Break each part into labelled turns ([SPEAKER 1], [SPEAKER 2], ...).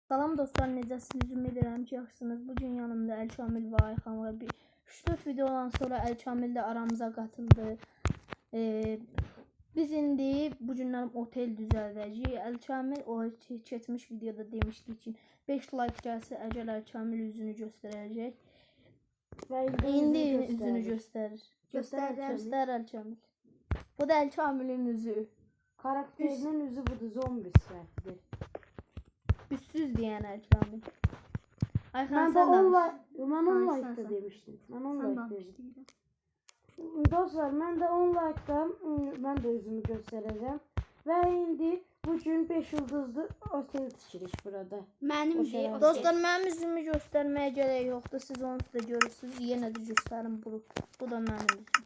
[SPEAKER 1] Salam dostlar, necəsiniz? Ümid edirəm ki, yaxşısınız. Bugün yanımda Elkamil və Ayxan var. 3-4 videodan sonra Elkamil də aramıza qatıldı. Biz indi bu günlər otel düzəldəcəyik. Elkamil o keçmiş videoda demişdi ki, 5 like gəlsə əgər Elkamil üzünü göstərəcək. Və indi üzünü göstərir. Göstər Elkamil. Bu da Elkamilin üzü.
[SPEAKER 2] Karakterinin üzü budur, zombi sifətidir.
[SPEAKER 1] Üstsüz deyən Elkamil.
[SPEAKER 2] Mən də 10 like demişdim. Mən 10 like demişdim. Dostlar, mən də 10 like-da mən də özümü göstərəcəm. Və indi bugün 5 yıldızlı otel tikirik burada.
[SPEAKER 1] Dostlar, mənim üzümü göstərməyə gərək yoxdur. Siz onu da görürsünüz. Yenə də göstərim bunu. Bu da mənim üzüm.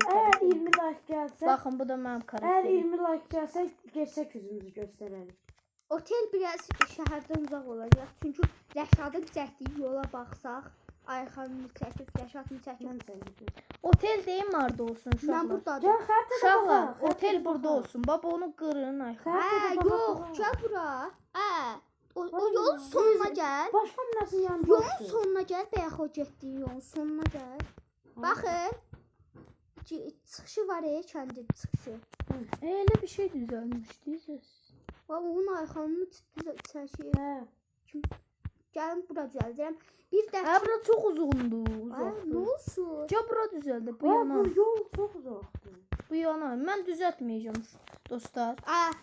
[SPEAKER 2] Əgər 20 like gəlsə,
[SPEAKER 1] baxın, bu da mənim karakterim.
[SPEAKER 2] Əgər 20 like gəlsə, gerçək üzümüzü göstərərik.
[SPEAKER 3] Otel biraz şəhərdən uzaq olacaq. Çünki Rəşadın çəkdiyi yola baxsaq, Ayxanın çəkib, Rəşadın çəkib.
[SPEAKER 1] Otel deyim harda olsun uşaqlar.
[SPEAKER 3] Mən buradadır.
[SPEAKER 2] Gəl xəritədə
[SPEAKER 1] Uşaqlar,
[SPEAKER 2] baxaq.
[SPEAKER 1] otel burada olsun. Baba onu qırın Ayxan.
[SPEAKER 3] Yox, gəl bura. O yolun sonuna gəl.
[SPEAKER 2] Başqa nəsin yanında?
[SPEAKER 3] Yolun sonuna gəl, bayaq o getdiyin yolun sonuna gəl. Baxın. Çıxışı var kəndin çıxışı.
[SPEAKER 1] Elə bir şey düzəlmişdi siz.
[SPEAKER 3] Onun Ayxanını çəkir. Gəlin bura düzəldirəm. Bir də
[SPEAKER 1] Bura çox uzundur.
[SPEAKER 3] nə olsun?
[SPEAKER 1] Gəl bura düzəldir. Bu
[SPEAKER 2] Bu
[SPEAKER 1] yana.
[SPEAKER 2] yol çox uzaqdır.
[SPEAKER 1] Bu yana. Mən düzəltməyəcəm dostlar.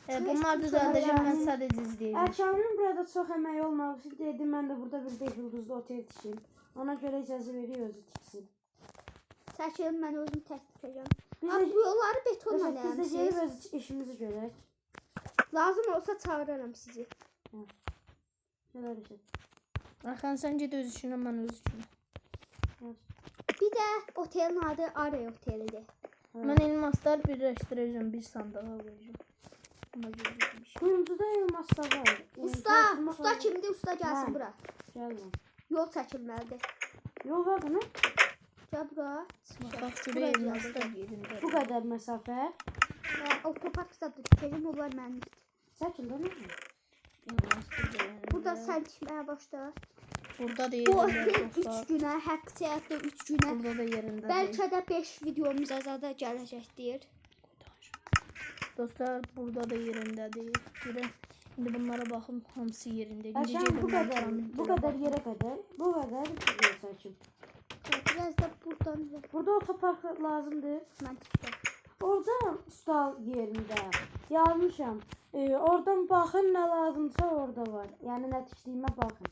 [SPEAKER 1] Bunlar
[SPEAKER 3] Bunlar
[SPEAKER 1] düzəldəcəm, mən sadəcə izləyəcəm.
[SPEAKER 2] Elkamilin burada çox əməyi olmalısı dedi, mən də burada bir 5 yıldızlı otel tikeyim. Ona görə icazə veriyor özü tiksin.
[SPEAKER 3] Çəkin, mən özüm tək tikəcəm.
[SPEAKER 2] Biz
[SPEAKER 3] Bu yolları betonla
[SPEAKER 2] Biz də gəlib öz işimizi görək.
[SPEAKER 3] Lazım olsa çağırırım sizi.
[SPEAKER 1] Ayxan, sən ged öz işinə, mən öz işinə.
[SPEAKER 3] Bir də otelin adı Arey otelidir.
[SPEAKER 1] Mən elmaslar birləşdirəcəm, bir sandığa qoyacağım. Buna görə şey.
[SPEAKER 2] Kuyumcuda elmaslar var.
[SPEAKER 3] Usta kimdir? Usta gəlsin bura.
[SPEAKER 2] Gəlin.
[SPEAKER 3] Yol çəkilməlidir.
[SPEAKER 2] Yol var mı?
[SPEAKER 3] Gəl bura.
[SPEAKER 1] Bax, görə elmaslar yerində.
[SPEAKER 2] Bu qədər məsafə.
[SPEAKER 3] Otopark zadı tikəcəm, onlar mənlikdir.
[SPEAKER 2] Çəkin də nə?
[SPEAKER 3] Burada sən tikməyə başla.
[SPEAKER 1] Burada da
[SPEAKER 3] Bu
[SPEAKER 1] yerində
[SPEAKER 3] otel 3
[SPEAKER 1] dostlar.
[SPEAKER 3] günə, həqiqətdə 3 günə.
[SPEAKER 1] Burada da yerində.
[SPEAKER 3] Bəlkə də 5 videomuz azada gələcəkdir.
[SPEAKER 1] Dostlar, burada da yerindədir. Görün. İndi bunlara baxın, hamısı yerində.
[SPEAKER 2] Əşən bu qədər yerə qədər, bu qədər yol çəkim.
[SPEAKER 3] Biraz da buradan.
[SPEAKER 2] Burada otopark lazımdır.
[SPEAKER 3] Mən tikəcəm.
[SPEAKER 2] Orada stal yerində yazmışam. Oradan baxın, nə lazımsa orada var. Yəni nə tikdiyimə baxın.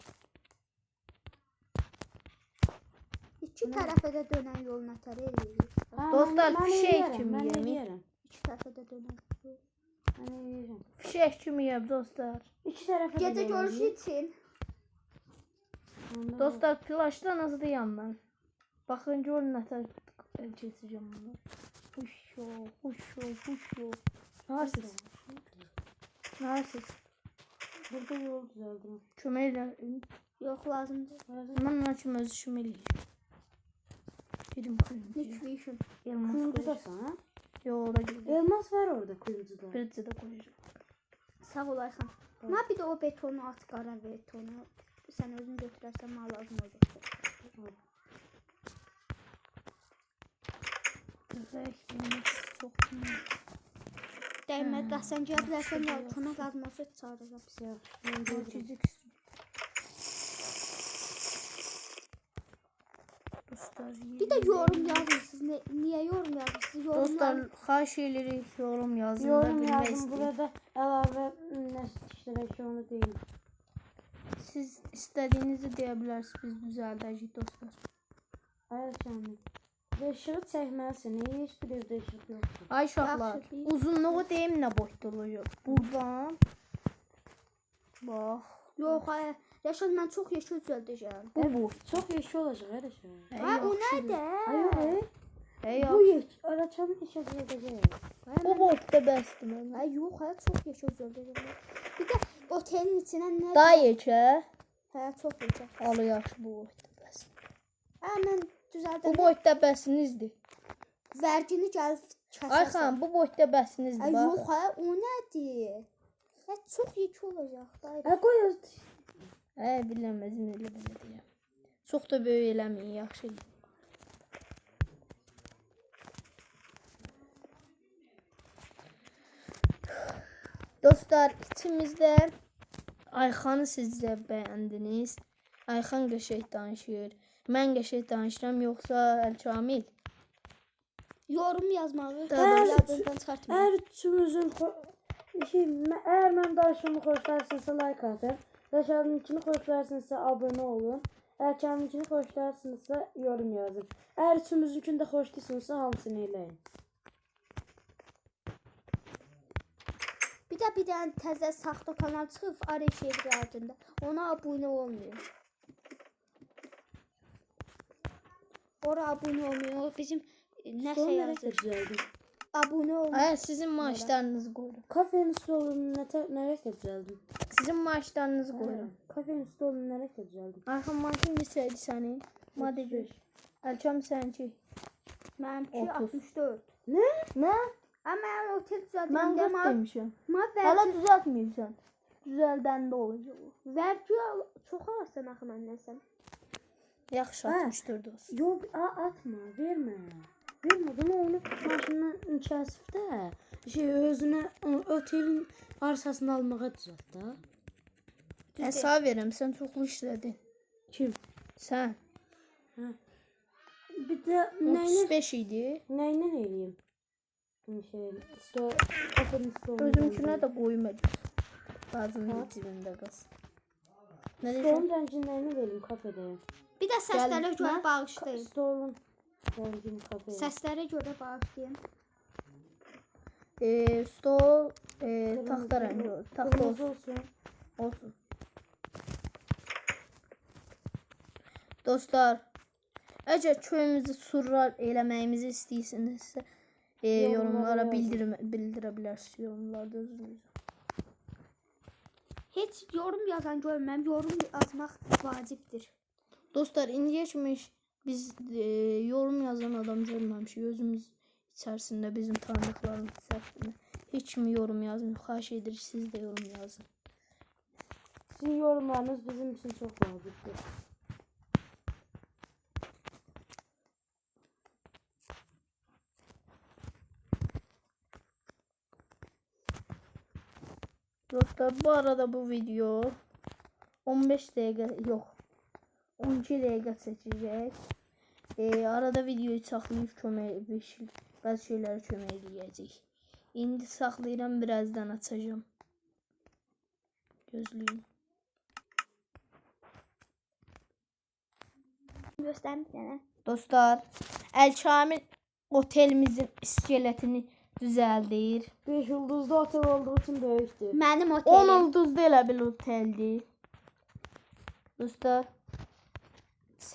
[SPEAKER 3] İki tərəfə də dönən yol nətər eləyirik.
[SPEAKER 1] Dostlar, fişək kimi
[SPEAKER 2] yeyirəm.
[SPEAKER 3] İki tərəfə də dönən yol.
[SPEAKER 2] Mən yeyirəm.
[SPEAKER 1] Fişək kimi yeyib dostlar.
[SPEAKER 2] İki tərəfə də
[SPEAKER 3] Gecə görüşü üçün.
[SPEAKER 1] Dostlar, flaşdan azdı yandan. Baxın, görün nətər keçəcəm bunu. Huşu. Nərsiniz? Nərsiniz?
[SPEAKER 2] Burada yol düzəldim.
[SPEAKER 1] Kömək eləyin.
[SPEAKER 3] Yox, lazımdır.
[SPEAKER 1] Mən nə kimi öz işimi eləyəcəm. Gedim kuyumcuya.
[SPEAKER 3] Lütfüyüşüm.
[SPEAKER 1] Elmas koyacağım.
[SPEAKER 2] Kuyumcudasan, ha?
[SPEAKER 1] Yo, ora gedim.
[SPEAKER 2] Elmas var orada kuyumcuda.
[SPEAKER 1] Bircə də koyacağım.
[SPEAKER 3] Sağ ol Ayxan. Mən bir də o betonu at, qara betonu. Sən özün götürərsən, mənə lazım olacaq.
[SPEAKER 1] Çox
[SPEAKER 3] Dəymədə sən gəl bilərsən, yalçına qazması çağıracaq.
[SPEAKER 2] Mən görürəm.
[SPEAKER 3] Bir də yorum yazırsınız. Niyə yorum yazırsınız?
[SPEAKER 1] Dostlar, xahiş edirik, yorum yazın.
[SPEAKER 2] Yorum yazın. Burada əlavə nə işlərək ki, onu deyim.
[SPEAKER 1] Siz istədiyinizi deyə bilərsiniz, biz düzəldəcəyik dostlar.
[SPEAKER 2] Ayşəmin. Işığı çəkməlisin. Heç bir evdə işıq yoxdur.
[SPEAKER 1] Ay uşaqlar, uzunluğu deyim nə boyda olacaq. Buradan. Bax.
[SPEAKER 3] Yox, Rəşad, mən çox yeşil düzəldəcəm.
[SPEAKER 1] Bu boy.
[SPEAKER 2] Çox yeşil olacaq, Rəşad.
[SPEAKER 3] O nədir?
[SPEAKER 2] Bu yeş. Araçanı işə düzəldəcək.
[SPEAKER 1] Bu boyda bəsdir mənə.
[SPEAKER 3] Yox, çox yeşil düzəldəcəm. Bir də otelin içinə nə?
[SPEAKER 1] Daha yekə.
[SPEAKER 3] Çox yeşil.
[SPEAKER 1] Alı yaxşı bu boyda bəsdir.
[SPEAKER 3] Mən düzəldəm.
[SPEAKER 1] Bu boyda bəsinizdir.
[SPEAKER 3] Vergini gəlib kəsərsən.
[SPEAKER 1] Ayxan, bu boyda bəsinizdir bax.
[SPEAKER 3] Yox, o nədir? Çox yekə olacaq da.
[SPEAKER 2] Qoy.
[SPEAKER 1] Biləməzim elə belə deyəm. Çox da böyük eləməyin, yaxşı. Dostlar, içimizdə Ayxanı siz də bəyəndiniz. Ayxan qəşəng danışır. Mən qəşəng danışıram, yoxsa Əlkamil?
[SPEAKER 3] Yorum yazmağı
[SPEAKER 2] yadından
[SPEAKER 3] çıxartmayın.
[SPEAKER 2] Əgər üçümüzün əgər mən danışımı xoşlarsınızsa like atın. Rəşadınkini xoşlarsınızsa abunə olun. Əlkamınkini xoşlarsınızsa yorum yazın. Əgər üçümüzünkini də xoşlayırsınızsa hamısını eləyin.
[SPEAKER 3] Bir dənə təzə saxta kanal çıxıb Arif Şehri adında. Ona abunə olmayın. Ora abunə olmayın. O bizim nəsə yazır. Abunə olmayın.
[SPEAKER 1] Sizin maaşlarınızı qoyuram.
[SPEAKER 2] Kafenin stolunu nereye düzeldim?
[SPEAKER 1] Sizin maaşlarınızı qoyuram.
[SPEAKER 2] Kafenin stolunu nereye düzeldim?
[SPEAKER 1] Ayxan maaşın neçədir sənin? Maddə gör. Əlkam səninki?
[SPEAKER 3] Mənimki
[SPEAKER 1] 30.
[SPEAKER 3] 64.
[SPEAKER 1] Nə?
[SPEAKER 3] Amma mən otel düzəldim.
[SPEAKER 1] Mən 40 demişəm. Hələ düzəltməyibsən. Düzəldəndə olacaq o.
[SPEAKER 3] Vergi çox alırsan axı məndən.
[SPEAKER 1] Yaxşı, 64 olsun.
[SPEAKER 2] Yok atma, verme. Verme bunu onu maşından kəsifdə özünə otelin arsasını almağa düzelt da.
[SPEAKER 1] Sağ verəm, sən çoxlu işlədin.
[SPEAKER 2] Kim?
[SPEAKER 1] Sən.
[SPEAKER 2] Bir də
[SPEAKER 1] 35 idi.
[SPEAKER 2] Nəylə eləyim? Kafenin stolunu.
[SPEAKER 1] Özümkünə də qoymadım. Lazımdır cibimdə qalsın.
[SPEAKER 2] Stolun rəngini vereyim kafede.
[SPEAKER 3] Bir də səslərə görə bağışlayın.
[SPEAKER 2] Stolun rəngini kafede.
[SPEAKER 3] Səslərə görə bağışlayın.
[SPEAKER 1] Stol taxta rəngi olur. Taxta
[SPEAKER 2] Kırmızı
[SPEAKER 1] olsun.
[SPEAKER 2] olsun.
[SPEAKER 1] Olsun. Dostlar, əgər köyümüzü surrar eləməyimizi istəyirsinizsə, yorumlara bildirə bilərsiniz. Yorumlarda özünüz.
[SPEAKER 3] Heç yorum yazan görməm. Yorum yazmaq vacibdir.
[SPEAKER 1] Dostlar, indiyə kimi biz yorum yazan adam görməmişik. Özümüz içərisində, bizim tanıdıqlarımız içərisində. Heç kimi yorum yazmıyor. Xahiş edirik, siz də yorum yazın.
[SPEAKER 2] Sizin yorumlarınız bizim için çok vacibdir.
[SPEAKER 1] Dostlar, bu arada bu video 15 dəqiqə yox 12 dəqiqə çəkəcək. Arada videoyu saxlayıb bəzi şeylərə kömək edəcək. İndi saxlayıram, birazdan açacağım. Gözləyin.
[SPEAKER 3] Göstərim sənə.
[SPEAKER 1] Dostlar, Əlkamil otelimizin iskeletini düzəldir.
[SPEAKER 2] 5 yıldızlı otel olduğu için böyüktür.
[SPEAKER 3] Mənim
[SPEAKER 1] 10
[SPEAKER 3] otelim.
[SPEAKER 1] ulduzlu elə bil oteldir. Dostlar,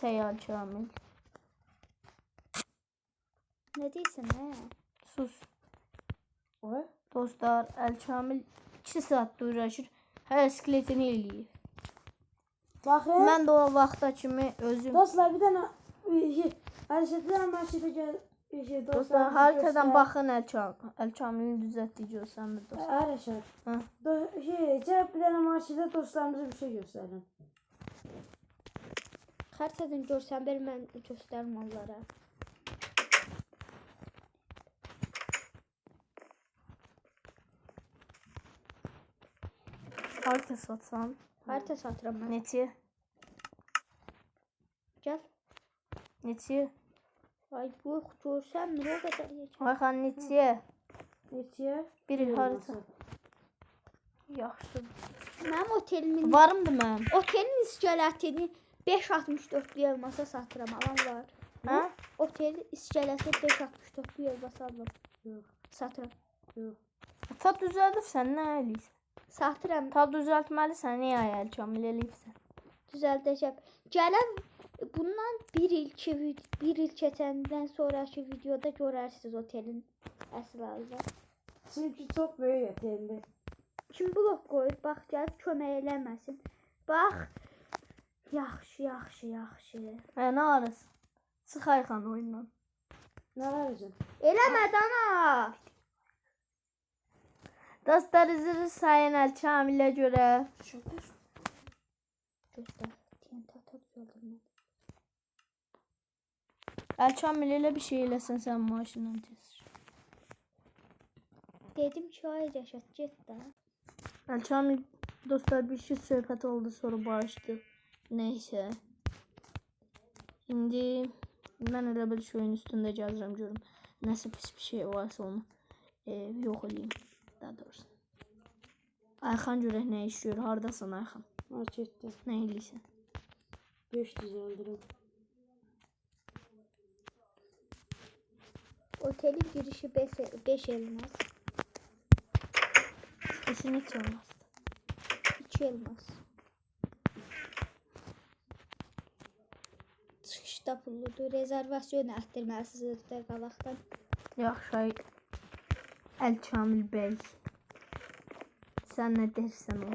[SPEAKER 1] Əlkamil.
[SPEAKER 3] Nə deyirsən, hə?
[SPEAKER 1] Sus.
[SPEAKER 2] Oy.
[SPEAKER 1] Dostlar, Əlkamil 2 saat uğraşır. Hər iskeletini eləyir.
[SPEAKER 2] Bakın.
[SPEAKER 1] Mən də o vaxta kimi özüm...
[SPEAKER 2] Dostlar bir tane Əlşəddən marşete gel.
[SPEAKER 1] Dostlar, haritadan baxın Əlkamilin düzəltdiyi görsənmir dostlar.
[SPEAKER 2] Əlşəd.
[SPEAKER 1] Hə.
[SPEAKER 2] Cəb bir tane marşete dostlarımıza bir şey gösterin.
[SPEAKER 3] Xərçədən görsən bir mən göstərim onlara.
[SPEAKER 1] Harita satsam.
[SPEAKER 3] Harita satıram mən.
[SPEAKER 1] Neçə?
[SPEAKER 3] Gəl.
[SPEAKER 1] Neçə?
[SPEAKER 3] Ay bu görsən nə o qədər yekə.
[SPEAKER 1] Ayxan neçə?
[SPEAKER 2] Neçəyə?
[SPEAKER 1] Bir harita. Yaxşı.
[SPEAKER 3] Mənim otelimin
[SPEAKER 1] Varımdır mənim.
[SPEAKER 3] otelin iskeletini 5.64 elmasa satıram. Alan var.
[SPEAKER 1] Hə?
[SPEAKER 3] Otel iskeleti 5.64 elmasa alıram.
[SPEAKER 2] Yox.
[SPEAKER 3] Satıram.
[SPEAKER 2] Yox.
[SPEAKER 1] Ta düzəldirsən, nə eləyirsən?
[SPEAKER 3] Satıram.
[SPEAKER 1] Ta düzəltməlisən, niyə Əlkamil eləyirsən?
[SPEAKER 3] Düzəldəcəm. Gələn bundan bir il keçəndən sonraki videoda görərsiniz otelin əsl halını.
[SPEAKER 2] Çünkü çok böyük oteldir.
[SPEAKER 3] Kim blok qoyub bax gəlib kömək eləməsin. Bax. Yaxşı.
[SPEAKER 1] Nə arasın? Çıx Ayxan oyundan.
[SPEAKER 2] Nə verəcəm?
[SPEAKER 3] Eləmə dana.
[SPEAKER 1] Dostlar üzülür sayın Elçamil'e göre.
[SPEAKER 3] Göster. TNT atıp öldürme.
[SPEAKER 1] Elçamil ile bir şey eləsən sən maaşından tez.
[SPEAKER 3] Dedim ki ay Rəşad get də.
[SPEAKER 1] Elçamil dostlar bir şey söhbət oldu sonra barışdı. Neyse. Şimdi ben elə bir şeyin üstünde gəzirəm görüm. Nasıl pis bir şey varsa onu yok eləyim. Daha doğrusu. Ayxan görək nə işləyir? Hardasan Ayxan?
[SPEAKER 2] Marketdə.
[SPEAKER 1] Nə eləyirsən?
[SPEAKER 2] 5 düzəldirim.
[SPEAKER 3] Otelin girişi 5 elmas.
[SPEAKER 1] İşin hiç olmaz.
[SPEAKER 3] 2 elmas. Çıxışda pulludur. Rezervasyon etdirməlisiniz də qabaqdan.
[SPEAKER 1] Yaxşı. Elçamil bəy. Sən nə dersən o?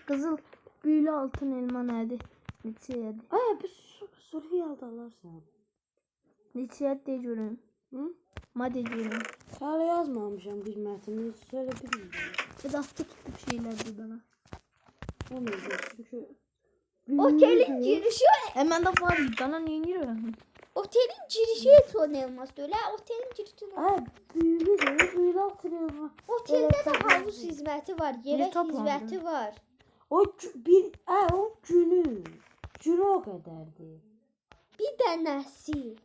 [SPEAKER 1] Qızıl büyülü altın elma nədir? Neçəyədir?
[SPEAKER 2] Bir sürü aldalarsan.
[SPEAKER 1] Neçəyədir de görüm.
[SPEAKER 2] Hı?
[SPEAKER 1] Madde görüm.
[SPEAKER 2] Hala yazmamışam qiymətini. Söyle bilmiyorum.
[SPEAKER 1] Edatda tutub şeylərdir bana.
[SPEAKER 2] Olmayacaq çünkü.
[SPEAKER 3] Otelin girişi
[SPEAKER 1] Mən də var bana niyə girəm?
[SPEAKER 3] Otelin girişi son elmas öyle. Otelin girişi var.
[SPEAKER 2] Büyülü altın elma.
[SPEAKER 3] Otelde de havuz hizmeti var. Yemek
[SPEAKER 1] toplandı?
[SPEAKER 3] hizmeti var.
[SPEAKER 2] O günü. Günü o kadardı.
[SPEAKER 3] Bir dənəsi.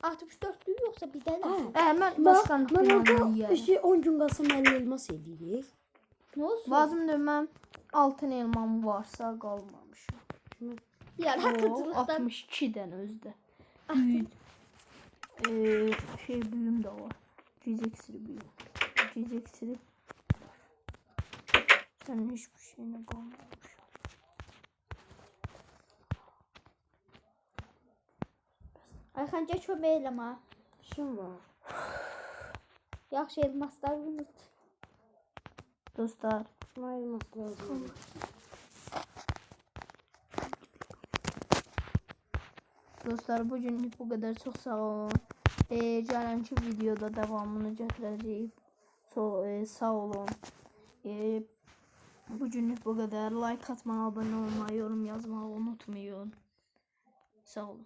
[SPEAKER 3] 64'lü yoksa bir dənəsi.
[SPEAKER 1] Mən başqanı
[SPEAKER 2] Ben orada
[SPEAKER 1] yiyərəm.
[SPEAKER 2] 10 gün qalsam 50 elmas edirik.
[SPEAKER 3] Ne olsun?
[SPEAKER 1] Lazımdır mən altın elmam varsa qalmamış.
[SPEAKER 3] Yaratıcılıktan.
[SPEAKER 1] 62 dənə özdə. Büyüm də var. Ciz iksiri büyüm. Ciz iksiri. Sənin hiçbir şeyine qalmamış.
[SPEAKER 3] Ayxanca kömək eləmə.
[SPEAKER 2] İşim var.
[SPEAKER 3] Yaxşı elmasları unut.
[SPEAKER 1] Dostlar.
[SPEAKER 2] Şuna elmas lazım.
[SPEAKER 1] Dostlar bugünlük bu kadar çok sağ olun. Gələnki videoda devamını gətirəcəyik. Sağ olun. Bugünlük bu kadar. Like atmayı, abone olmayı, yorum yazmayı unutmayın. Sağ olun.